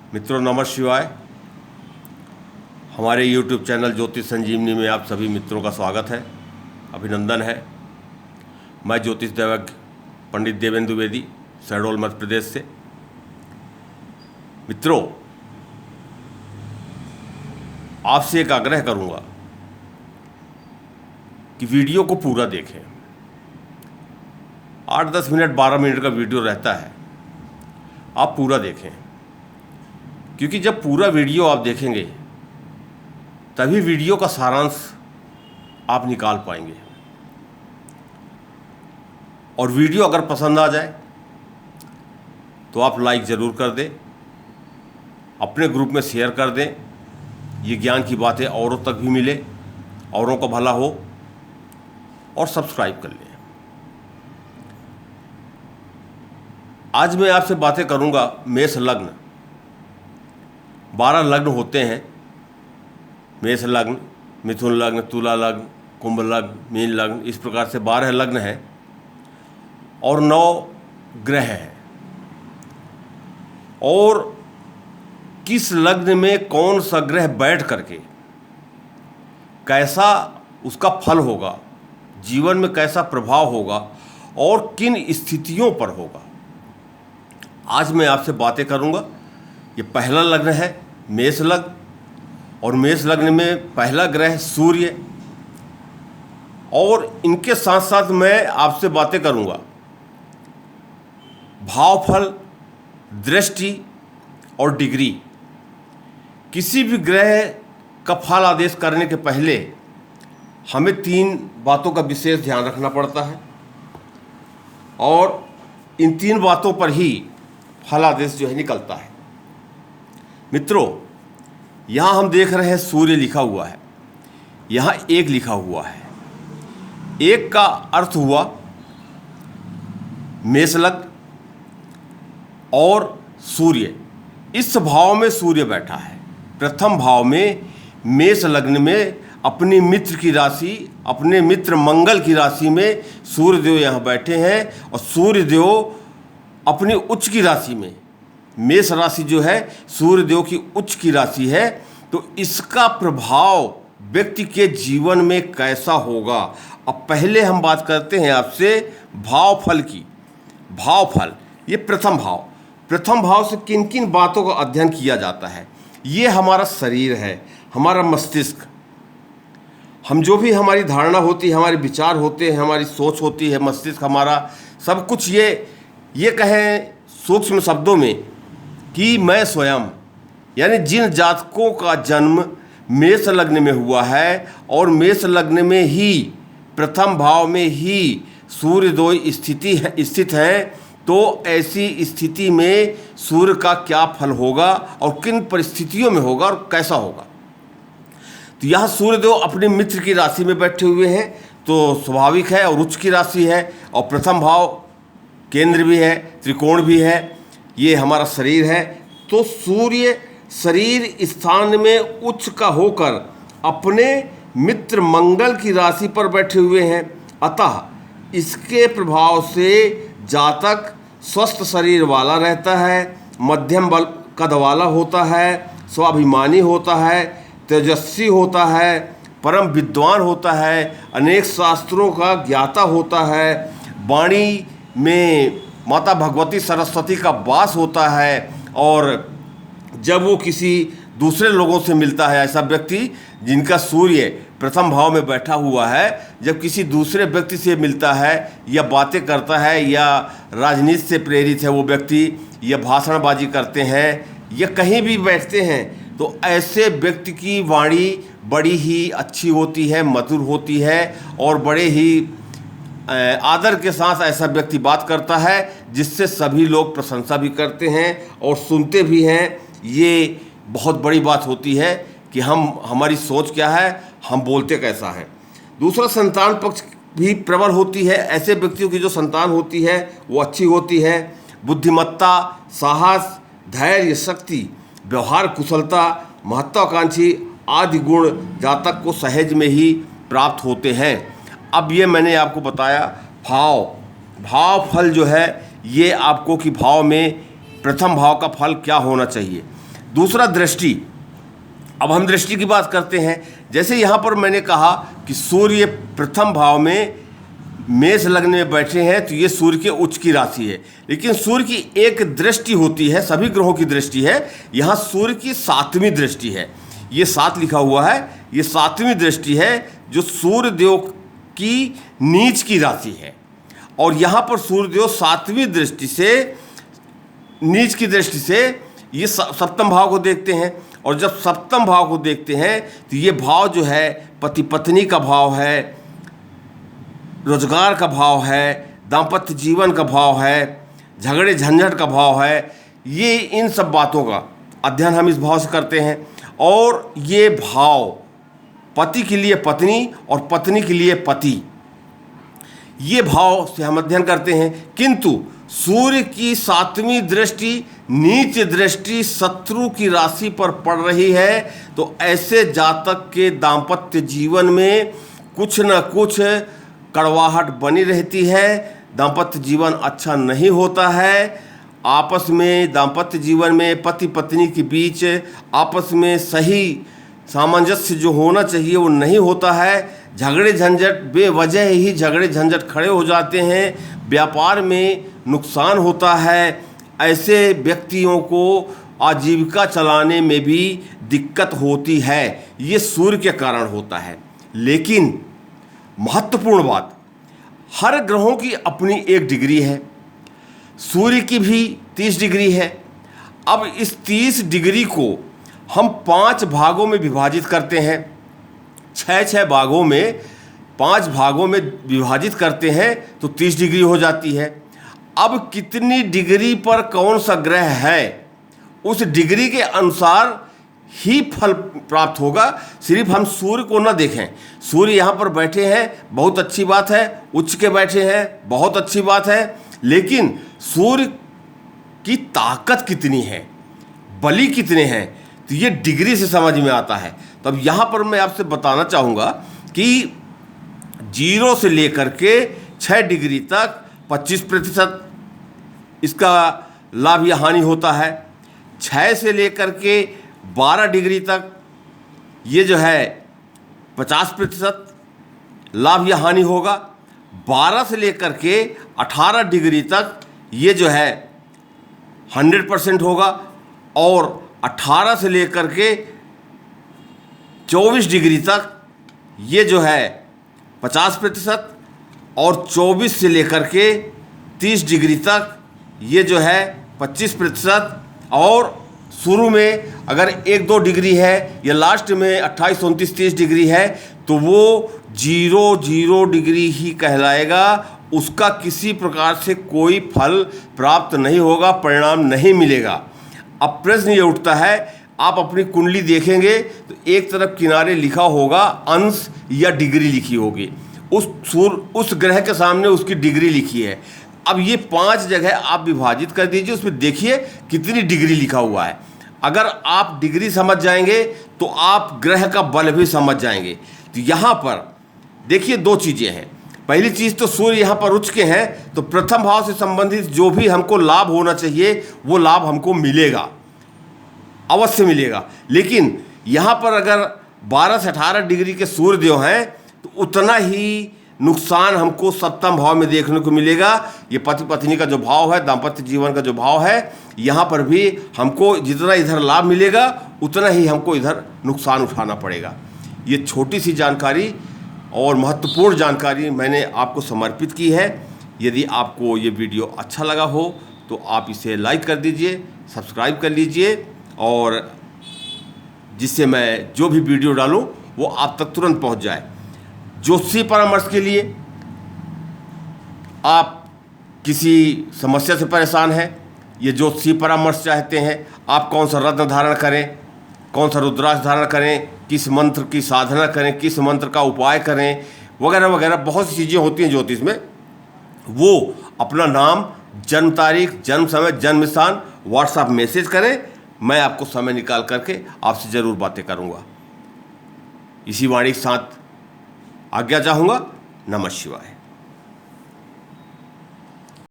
मित्रों नमः शिवाय। हमारे YouTube चैनल ज्योतिष संजीवनी में आप सभी मित्रों का स्वागत है, अभिनंदन है। मैं ज्योतिष दैवज्ञ पंडित देवेंद्र द्विवेदी, शहडोल मध्य प्रदेश से। मित्रों, आपसे एक आग्रह करूंगा कि वीडियो को पूरा देखें। 8-10 मिनट 12 मिनट का वीडियो रहता है, आप पूरा देखें, क्योंकि जब पूरा वीडियो आप देखेंगे तभी वीडियो का सारांश आप निकाल पाएंगे। और वीडियो अगर पसंद आ जाए तो आप लाइक ज़रूर कर दें, अपने ग्रुप में शेयर कर दें। ये ज्ञान की बातें औरों तक भी मिले, औरों का भला हो, और सब्सक्राइब कर लें। आज मैं आपसे बातें करूंगा मेष लग्न। 12 लग्न होते हैं, मेष लग्न, मिथुन लग्न, तुला लग्न, कुंभ लग्न, मीन लग्न, इस प्रकार से 12 लग्न हैं और 9 ग्रह हैं। और किस लग्न में कौन सा ग्रह बैठ करके कैसा उसका फल होगा, जीवन में कैसा प्रभाव होगा और किन स्थितियों पर होगा, आज मैं आपसे बातें करूंगा। ये पहला लग्न है मेष लग्न, और मेष लग्न में पहला ग्रह सूर्य, और इनके साथ साथ मैं आपसे बातें करूंगा भावफल, दृष्टि और डिग्री। किसी भी ग्रह का फल आदेश करने के पहले हमें 3 बातों का विशेष ध्यान रखना पड़ता है, और इन 3 बातों पर ही फल आदेश जो है निकलता है। मित्रों, यहाँ हम देख रहे हैं सूर्य लिखा हुआ है, यहाँ 1 लिखा हुआ है। 1 का अर्थ हुआ मेष लग्न और सूर्य। इस भाव में सूर्य बैठा है, प्रथम भाव में मेष लग्न में अपनी मित्र की राशि, अपने मित्र मंगल की राशि में सूर्यदेव यहाँ बैठे हैं। और सूर्यदेव अपनी उच्च की राशि में, मेष राशि जो है सूर्यदेव की उच्च की राशि है, तो इसका प्रभाव व्यक्ति के जीवन में कैसा होगा। अब पहले हम बात करते हैं आपसे भावफल की। भावफल, ये प्रथम भाव से किन किन बातों का अध्ययन किया जाता है। ये हमारा शरीर है, हमारा मस्तिष्क, हम जो भी हमारी धारणा होती है, हमारे विचार होते हैं, हमारी सोच होती है, मस्तिष्क हमारा सब कुछ, ये कहें सूक्ष्म शब्दों में कि मैं स्वयं, यानी जिन जातकों का जन्म मेष लग्न में हुआ है और मेष लग्न में ही प्रथम भाव में ही सूर्यदेव स्थित है, तो ऐसी स्थिति में सूर्य का क्या फल होगा और किन परिस्थितियों में होगा और कैसा होगा। तो यह सूर्यदेव अपने मित्र की राशि में बैठे हुए हैं, तो स्वाभाविक है, और उच्च की राशि है, और प्रथम भाव केंद्र भी है, त्रिकोण भी है, ये हमारा शरीर है। तो सूर्य शरीर स्थान में उच्च का होकर अपने मित्र मंगल की राशि पर बैठे हुए हैं। अतः इसके प्रभाव से जातक स्वस्थ शरीर वाला रहता है, मध्यम बल कद वाला होता है, स्वाभिमानी होता है, तेजस्वी होता है, परम विद्वान होता है, अनेक शास्त्रों का ज्ञाता होता है, वाणी में माता भगवती सरस्वती का वास होता है। और जब वो किसी दूसरे लोगों से मिलता है, ऐसा व्यक्ति जिनका सूर्य प्रथम भाव में बैठा हुआ है, जब किसी दूसरे व्यक्ति से मिलता है या बातें करता है या राजनीति से प्रेरित है वो व्यक्ति, या भाषणबाजी करते हैं या कहीं भी बैठते हैं, तो ऐसे व्यक्ति की वाणी बड़ी ही अच्छी होती है, मधुर होती है, और बड़े ही आदर के साथ ऐसा व्यक्ति बात करता है, जिससे सभी लोग प्रशंसा भी करते हैं और सुनते भी हैं। ये बहुत बड़ी बात होती है कि हमारी सोच क्या है, हम बोलते कैसा है। दूसरा, संतान पक्ष भी प्रबल होती है। ऐसे व्यक्तियों की जो संतान होती है वो अच्छी होती है। बुद्धिमत्ता, साहस, धैर्य, शक्ति, व्यवहार कुशलता, महत्वाकांक्षी आदि गुण जातक को सहज में ही प्राप्त होते हैं। अब ये मैंने आपको बताया भाव फल जो है, ये आपको कि भाव में प्रथम भाव का फल क्या होना चाहिए। दूसरा दृष्टि। अब हम दृष्टि की बात करते हैं। जैसे यहाँ पर मैंने कहा कि सूर्य प्रथम भाव में मेष लग्न में बैठे हैं, तो ये सूर्य के उच्च की राशि है। लेकिन सूर्य की एक दृष्टि होती है, सभी ग्रहों की दृष्टि है, यहाँ सूर्य की 7वीं दृष्टि है। ये 7 लिखा हुआ है, ये 7वीं दृष्टि है जो सूर्य देव की नीच की राशि है। और यहाँ पर सूर्य देव 7वीं दृष्टि से, नीच की दृष्टि से ये सप्तम भाव को देखते हैं। और जब सप्तम भाव को देखते हैं तो ये भाव जो है पति पत्नी का भाव है, रोजगार का भाव है, दाम्पत्य जीवन का भाव है, झगड़े झंझट का भाव है। ये इन सब बातों का अध्ययन हम इस भाव से करते हैं। और ये भाव पति के लिए पत्नी और पत्नी के लिए पति, ये भाव से हम अध्ययन करते हैं। किंतु सूर्य की 7वीं दृष्टि, नीच दृष्टि शत्रु की राशि पर पड़ रही है, तो ऐसे जातक के दाम्पत्य जीवन में कुछ न कुछ कड़वाहट बनी रहती है, दाम्पत्य जीवन अच्छा नहीं होता है। आपस में दाम्पत्य जीवन में पति पत्नी के बीच आपस में सही सामंजस्य जो होना चाहिए वो नहीं होता है। झगड़े झंझट, बेवजह ही झगड़े झंझट खड़े हो जाते हैं, व्यापार में नुकसान होता है। ऐसे व्यक्तियों को आजीविका चलाने में भी दिक्कत होती है, ये सूर्य के कारण होता है। लेकिन महत्वपूर्ण बात, हर ग्रहों की अपनी एक डिग्री है। सूर्य की भी 30 डिग्री है। अब इस 30 डिग्री को हम 5 भागों में विभाजित करते हैं, 6 भागों में, 5 भागों में विभाजित करते हैं तो 30 डिग्री हो जाती है। अब कितनी डिग्री पर कौन सा ग्रह है, उस डिग्री के अनुसार ही फल प्राप्त होगा। सिर्फ हम सूर्य को न देखें, सूर्य यहाँ पर बैठे हैं, बहुत अच्छी बात है, उच्च के बैठे हैं, बहुत अच्छी बात है, लेकिन सूर्य की ताकत कितनी है, बली कितने हैं, तो ये डिग्री से समझ में आता है। तो अब यहाँ पर मैं आपसे बताना चाहूँगा कि 0 से लेकर के 6 डिग्री तक 25% इसका लाभ या हानि होता है। 6 से लेकर के 12 डिग्री तक ये जो है 50% लाभ या हानि होगा। 12 से लेकर के 18 डिग्री तक ये जो है 100% होगा। और 18 से लेकर के 24 डिग्री तक ये जो है 50%। और 24 से लेकर के 30 डिग्री तक ये जो है 25%। और शुरू में अगर 1-2 डिग्री है या लास्ट में 28, 29, 30 डिग्री है तो वो 0 डिग्री ही कहलाएगा, उसका किसी प्रकार से कोई फल प्राप्त नहीं होगा, परिणाम नहीं मिलेगा। अब प्रश्न ये उठता है, आप अपनी कुंडली देखेंगे तो एक तरफ किनारे लिखा होगा अंश या डिग्री लिखी होगी, उस ग्रह के सामने उसकी डिग्री लिखी है। अब ये 5 जगह आप विभाजित कर दीजिए, उसमें देखिए कितनी डिग्री लिखा हुआ है। अगर आप डिग्री समझ जाएंगे तो आप ग्रह का बल भी समझ जाएंगे। तो यहाँ पर देखिए 2 चीज़ें हैं। पहली चीज़ तो सूर्य यहाँ पर उच्च के हैं, तो प्रथम भाव से संबंधित जो भी हमको लाभ होना चाहिए वो लाभ हमको मिलेगा, अवश्य मिलेगा। लेकिन यहाँ पर अगर 12 से 18 डिग्री के सूर्य देव हैं तो उतना ही नुकसान हमको सप्तम भाव में देखने को मिलेगा। ये पति पत्नी का जो भाव है, दाम्पत्य जीवन का जो भाव है, यहाँ पर भी हमको जितना इधर लाभ मिलेगा उतना ही हमको इधर नुकसान उठाना पड़ेगा। ये छोटी सी जानकारी और महत्वपूर्ण जानकारी मैंने आपको समर्पित की है। यदि आपको ये वीडियो अच्छा लगा हो तो आप इसे लाइक कर दीजिए, सब्सक्राइब कर लीजिए, और जिससे मैं जो भी वीडियो डालूँ वो आप तक तुरंत पहुँच जाए। ज्योतिषी परामर्श के लिए आप किसी समस्या से परेशान हैं, ये ज्योतिषी परामर्श चाहते हैं, आप कौन सा रत्न धारण करें, कौन सा रुद्राक्ष धारण करें, किस मंत्र की साधना करें, किस मंत्र का उपाय करें, वगैरह वगैरह बहुत सी चीज़ें होती हैं ज्योतिष में, वो अपना नाम, जन्म तारीख, जन्म समय, जन्म स्थान व्हाट्सएप मैसेज करें। मैं आपको समय निकाल करके आपसे ज़रूर बातें करूँगा। इसी वाणी के साथ आज्ञा चाहूँगा। नमः शिवाय।